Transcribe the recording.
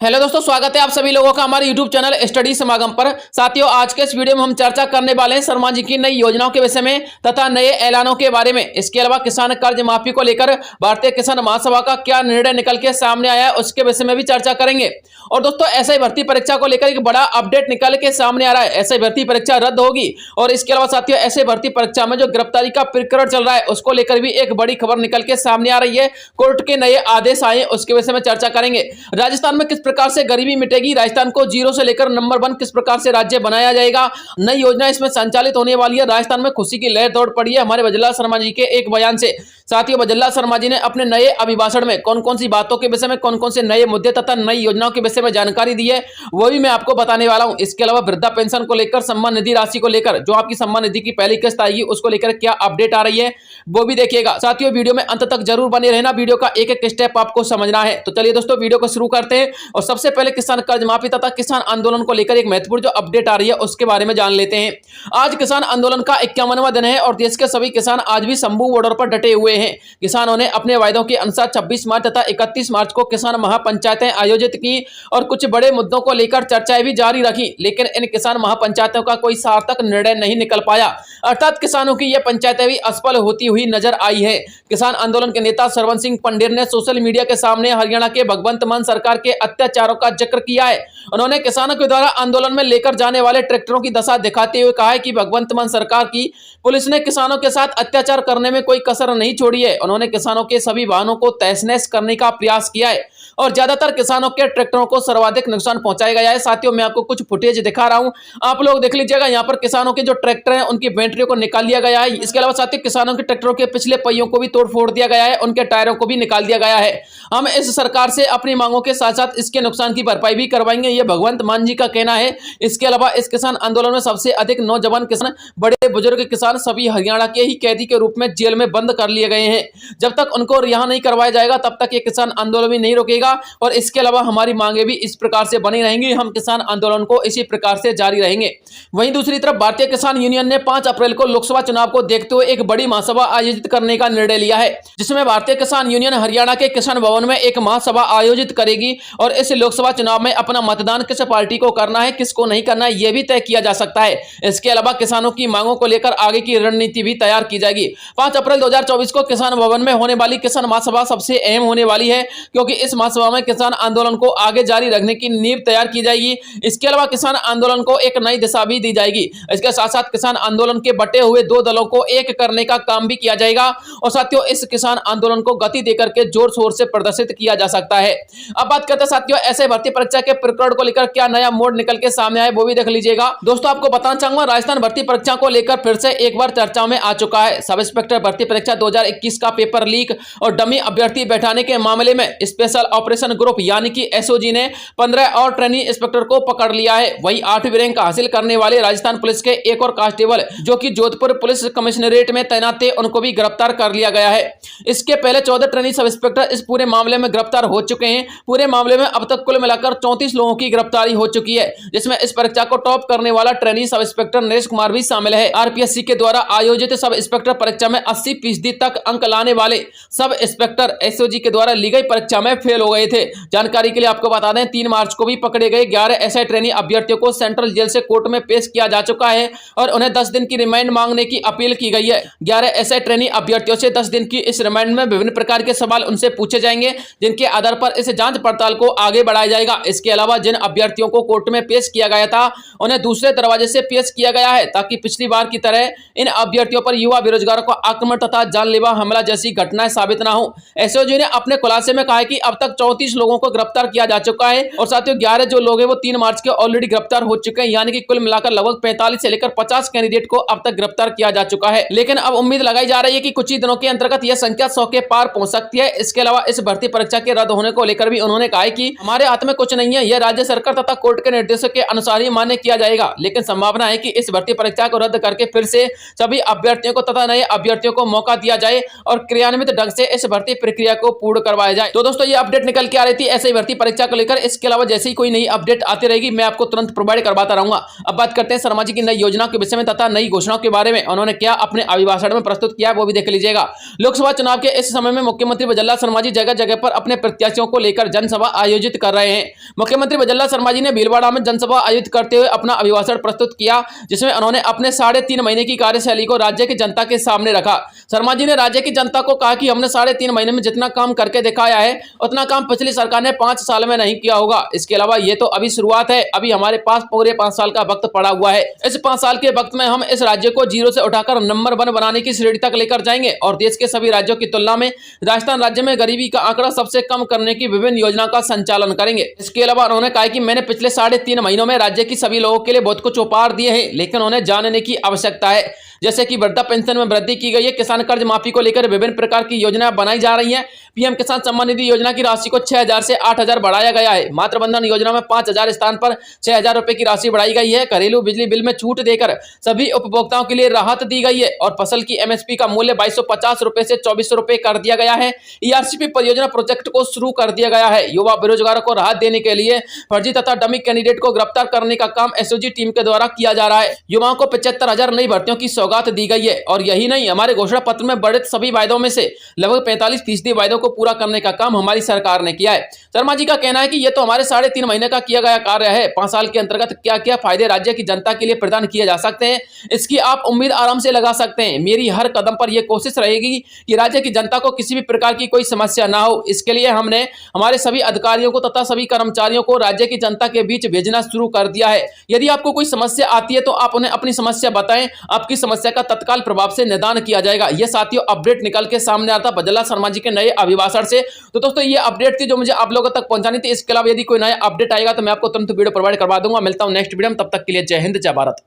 Hello दोस्तों, स्वागत है आप सभी लोगों का हमारे YouTube चैनल स्टडी समागम पर। साथियों, आज के इस वीडियो में हम चर्चा करने वाले हैं शर्मा जी की नई योजनाओं के विषय में तथा नए ऐलानों के बारे में। इसके अलावा किसान कर्ज माफी को लेकर भारतीय किसान महासभा का क्या निर्णय निकल के सामने आया है, उसके विषय में भी चर्चा करेंगे। और दोस्तों, एसआई भर्ती परीक्षा को लेकर एक बड़ा अपडेट निकल के सामने आ रहा है। एसआई भर्ती परीक्षा रद्द होगी और इसके अलावा साथियों, एसआई भर्ती परीक्षा में जो गिरफ्तारी का प्रकरण चल रहा है उसको लेकर भी एक बड़ी खबर निकल के सामने आ रही है। कोर्ट के नए आदेश आए, उसके विषय में चर्चा करेंगे। राजस्थान में किस प्रकार से गरीबी मिटेगी, राजस्थान को 0 से लेकर नंबर 1 किस प्रकार से राज्य बनाया जाएगा, नई योजना इसमें संचालित होने वाली है। राजस्थान में खुशी की लहर दौड़ पड़ी है हमारे भजनलाल शर्मा जी के एक बयान से। साथियों, भजनलाल शर्मा जी ने अपने नए अभिभाषण में कौन कौन सी बातों के विषय में, कौन कौन से नए मुद्दे तथा नई योजनाओं के विषय में जानकारी दी है, वो भी मैं आपको बताने वाला हूं। इसके अलावा वृद्धा पेंशन को लेकर, सम्मान निधि राशि को लेकर, जो आपकी सम्मान निधि की पहली किस्त आएगी उसको लेकर क्या अपडेट आ रही है वो भी देखिएगा। साथियों, वीडियो में अंत तक जरूर बने रहना, वीडियो का एक एक स्टेप आपको समझना है। तो चलिए दोस्तों, वीडियो को शुरू करते हैं और सबसे पहले किसान कर्ज माफी तथा किसान आंदोलन को लेकर एक महत्वपूर्ण जो अपडेट आ रही है उसके बारे में जान लेते हैं। आज किसान आंदोलन का 51वां दिन है और देश के सभी किसान आज भी शंभू बॉर्डर पर डटे हुए हैं। किसानों ने अपने वायदों के अनुसार 26 मार्च तथा 31 मार्च को किसान महापंचायतें आयोजित की और कुछ बड़े मुद्दों को लेकर चर्चाएं भी जारी रखी, लेकिन इन किसान महापंचायतों का कोई सार्थक निर्णय नहीं निकल पाया। अर्थात किसानों की यह पंचायतें भी असफल होती हुई नजर आई है। किसान आंदोलन के नेता सरवन सिंह पंडेर ने सोशल मीडिया के सामने हरियाणा के भगवंत मान सरकार के अत्याचारों का जिक्र किया है। उन्होंने किसानों के द्वारा आंदोलन में लेकर जाने वाले ट्रैक्टरों की दशा दिखाते हुए कहा है कि भगवंत मान सरकार की पुलिस ने किसानों के साथ अत्याचार करने में कोई कसर नहीं छोड़ी है। उन्होंने किसानों के सभी वाहनों को तहस नहस करने का प्रयास किया है और ज्यादातर किसानों के ट्रैक्टरों को सर्वाधिक नुकसान पहुंचाया गया है। साथियों, मैं आपको कुछ फुटेज दिखा रहा हूं, आप लोग देख लीजिएगा। यहाँ पर किसानों के जो ट्रैक्टर हैं उनकी बैटरियों को निकाल लिया गया है। इसके अलावा साथियों, किसानों के ट्रैक्टरों के पिछले पहियों को भी तोड़ फोड़ दिया गया है, उनके टायरों को भी निकाल दिया गया है। हम इस सरकार से अपनी मांगों के साथ साथ इसके नुकसान की भरपाई भी करवाएंगे, ये भगवंत मान जी का कहना है। इसके अलावा इस किसान आंदोलन में सबसे अधिक नौजवान किसान, बड़े बुजुर्ग किसान सभी हरियाणा के ही कैदी के रूप में जेल में बंद कर लिए गए हैं। जब तक उनको रिहा नहीं करवाया जाएगा तब तक ये किसान आंदोलन भी नहीं रुकेगा और इसके अलावा हमारी मांगे भी इस प्रकार से बनी रहेंगी। हम किसान आंदोलन को इसी प्रकार से जारी रहेंगे। वहीं दूसरी तरफ भारतीय किसान यूनियन ने 5 अप्रैल को लोकसभा चुनाव को देखते हुए एक बड़ी महासभा आयोजित करने का निर्णय लिया है, जिसमें भारतीय किसान यूनियन हरियाणा के किसान भवन में एक महासभा आयोजित करेगी और इस लोकसभा चुनाव में अपना मतदान किस पार्टी को करना है, किसको नहीं करना है, यह भी तय किया जा सकता है। इसके अलावा किसानों की मांगों को लेकर आगे की रणनीति भी तैयार की जाएगी। 5 अप्रैल 2024 को किसान भवन में होने वाली किसान महासभा सबसे अहम होने वाली है, क्योंकि इस महासभा में किसान आंदोलन को आगे जारी रखने की नींव तैयार की जाएगी। इसके अलावा किसान आंदोलन को एक नई दिशा भी दी जाएगी। इसके साथ साथ किसान आंदोलन के बटे हुए 2 दलों को एक करने का काम भी किया जाएगा और साथियों, इस किसान आंदोलन को गति देकर के जोर शोर से प्रदर्शित किया जा सकता है। अब बात करते हैं साथियों, ऐसे भर्ती परीक्षा के प्रकरण को लेकर क्या नया मोड़ निकल के सामने आए वो भी देख लीजिएगा। दोस्तों, आपको बताना चाहूंगा, राजस्थान भर्ती परीक्षा को लेकर फिर से एक बार चर्चा में आ चुका है। सब इंस्पेक्टर भर्ती परीक्षा 2021 का पेपर लीक और डमी अभ्यर्थी बैठाने के मामले में स्पेशल ऑपरेशन ग्रुप यानी कि एसओजी ने 15 और ट्रेनी इंस्पेक्टर को पकड़ लिया है। वहीं 8वीं रैंक हासिल करने वाले राजस्थान पुलिस के एक और कांस्टेबल जो कि जोधपुर पुलिस कमिश्नरेट में तैनात थे, उनको भी गिरफ्तार कर लिया गया है। इसके पहले 14 ट्रेनी सब इंस्पेक्टर इस पूरे मामले में गिरफ्तार हो चुके हैं। पूरे मामले में अब तक कुल मिलाकर 34 लोगों की गिरफ्तारी हो चुकी है, जिसमें इस परीक्षा को टॉप करने वाला trainee sub inspector Naresh Kumar भी शामिल है। आरपीएससी के द्वारा आयोजित सब इंस्पेक्टर परीक्षा में 80% तक अंक लाने वाले सब इंस्पेक्टर एसओजी के द्वारा ली गई परीक्षा में फेल हो गए थे। जानकारी के लिए आपको बता दें, 3 मार्च को भी पकड़े गए 11 एसआई ट्रेनी अभ्यर्थियों को सेंट्रल जेल से कोर्ट में पेश किया जा चुका है और उन्हें 10 दिन की रिमांड मांगने की अपील की गई है। 11 एसआई ट्रेनी अभ्यर्थियों से 10 दिन की इस रिमांड में विभिन्न प्रकार के सवाल उनसे पूछे जाएंगे, जिनके आधार पर इस जांच पड़ताल को आगे बढ़ाया जाएगा। इसके अलावा जिन अभ्यर्थियों को कोर्ट में पेश किया गया था उन्हें दूसरे दरवाजे से पेश किया गया है, ताकि पिछली बार की तरह इन अभ्यर्थियों पर युवा बेरोजगारों का आक्रमण तथा जानलेवा हमला जैसी घटनाएं साबित ना हो। एसओजी ने अपने खुलासे में कहा है कि अब तक 34 लोगों को गिरफ्तार किया जा चुका है और साथियों 11 जो लोग हैं वो 3 मार्च के ऑलरेडी गिरफ्तार हो चुके हैं, यानी कि कुल मिलाकर लगभग 45 से लेकर 50 कैंडिडेट को अब तक गिरफ्तार किया जा चुका है। लेकिन अब उम्मीद लगाई जा रही है कि कुछ ही दिनों के अंतर्गत यह संख्या 100 के पार पहुंच सकती है। इसके अलावा इस भर्ती परीक्षा के रद्द होने को लेकर भी उन्होंने कहा है कि हमारे हाथ में कुछ नहीं है, यह राज्य सरकार तथा कोर्ट के निर्देशों के अनुसार ही मान्य किया जाएगा। लेकिन संभावना है कि इस भर्ती परीक्षा को रद्द करके फिर से सभी अभ्यर्थियों को तथा नए अभ्यर्थियों को मौका दिया जाए और क्रियान्वित ढंग से इस भर्ती प्रक्रिया को पूर्ण करवाया जाए। तो दोस्तों, ये अपडेट निकल के आ रही थी ऐसे ही भर्ती परीक्षा को लेकर। इसके अलावा जैसे ही कोई नई अपडेट आती रहेगी मैं आपको तुरंत प्रोवाइड करवाता रहूंगा। अब बात करते हैं शर्मा जी की नई योजना के विषय में तथा नई घोषणाओं के बारे में। उन्होंने क्या अपने अभिभाषण में प्रस्तुत किया वो भी देख लीजिएगा। लोकसभा चुनाव के इस समय में मुख्यमंत्री बजल्ला शर्मा जी जगह जगह पर अपने प्रत्याशियों को लेकर जनसभा आयोजित कर रहे हैं। मुख्यमंत्री बजल्ला शर्मा जी ने भीलवाड़ा में जनसभा आयोजित करते हुए अपना अभिभाषण प्रस्तुत किया, जिसमें उन्होंने अपने 3.5 महीने की कार्यशैली को राज्य की जनता के सामने रखा। शर्मा जी ने राज्य की जनता को कहा कि हमने 3.5 महीने में जितना काम करके दिखाया है उतना काम पिछली सरकार ने 5 साल में नहीं किया होगा। इसके अलावा ये तो अभी शुरुआत है, अभी हमारे पास पूरे 5 साल का वक्त पड़ा हुआ है। इस 5 साल के वक्त में हम इस राज्य को जीरो से उठाकर नंबर 1 बनाने की श्रेणी तक लेकर जाएंगे और देश के सभी राज्यों की तुलना में राजस्थान राज्य में गरीबी का आंकड़ा सबसे कम करने की विभिन्न योजना का संचालन करेंगे। इसके अलावा उन्होंने कहा कि मैंने पिछले 3.5 महीनों में राज्य की सभी लोगों के लिए बहुत कुछ उपहार दिए हैं, लेकिन उन्हें जानने की आवश्यकता है, जैसे कि वृद्धा पेंशन में वृद्धि की गई है, किसान कर्ज माफी को लेकर विभिन्न प्रकार की योजनाएं बनाई जा रही हैं, पीएम किसान सम्मान निधि योजना की राशि को 6,000 से 8,000 बढ़ाया गया है, मातृबंधन योजना में 5,000 स्थान पर 6,000 रुपए की राशि बढ़ाई गई है, घरेलू बिजली बिल में छूट देकर सभी उपभोक्ताओं के लिए राहत दी गई है और फसल की एमएसपी का मूल्य 2,250 रुपए से 2,400 रुपए कर दिया गया है। ईआरसीपी परियोजना प्रोजेक्ट को शुरू कर दिया गया है। युवा बेरोजगारों को राहत देने के लिए फर्जी तथा डमी कैंडिडेट को गिरफ्तार करने का काम एसओजी टीम के द्वारा किया जा रहा है। युवाओं को 75,000 नई भर्तियों की सौगात दी गई है और यही नहीं, हमारे घोषणा पत्र में बढ़े सभी वायदों में से लगभग 45% वायदों को पूरा करने का काम हमारी सरकार ने किया है। शर्मा जी का कहना है कि यह तो हमारे 3.5 महीने का किया गया कार्य है। 5 साल के अंतर्गत क्या क्या फायदे राज्य की जनता के लिए प्रदान किए जा सकते हैं, इसकी आप उम्मीद आराम से लगा सकते हैं। मेरी हर कदम पर यह कोशिश रहेगी कि राज्य की जनता को किसी भी प्रकार की कोई समस्या ना हो। इसके लिए हमने हमारे सभी अधिकारियों को तथा सभी कर्मचारियों को राज्य की जनता के बीच भेजना शुरू कर दिया है। यदि आपको कोई समस्या आती है तो आप उन्हें अपनी समस्या बताएं, आपकी समस्या का तत्काल प्रभाव से निदान किया जाएगा। यह साथियों अपडेट निकल के सामने आता बजल्ला शर्मा जी के नए अभिभाषण से। तो दोस्तों ये अपडेट थी जो मुझे आप लोगों तक पहुंचानी थी। इसके अलावा यदि कोई नया अपडेट आएगा तो मैं आपको तुरंत वीडियो प्रोवाइड करवा दूंगा। मिलता हूं नेक्स्ट वीडियो में, तब तक के लिए जय हिंद जय भारत।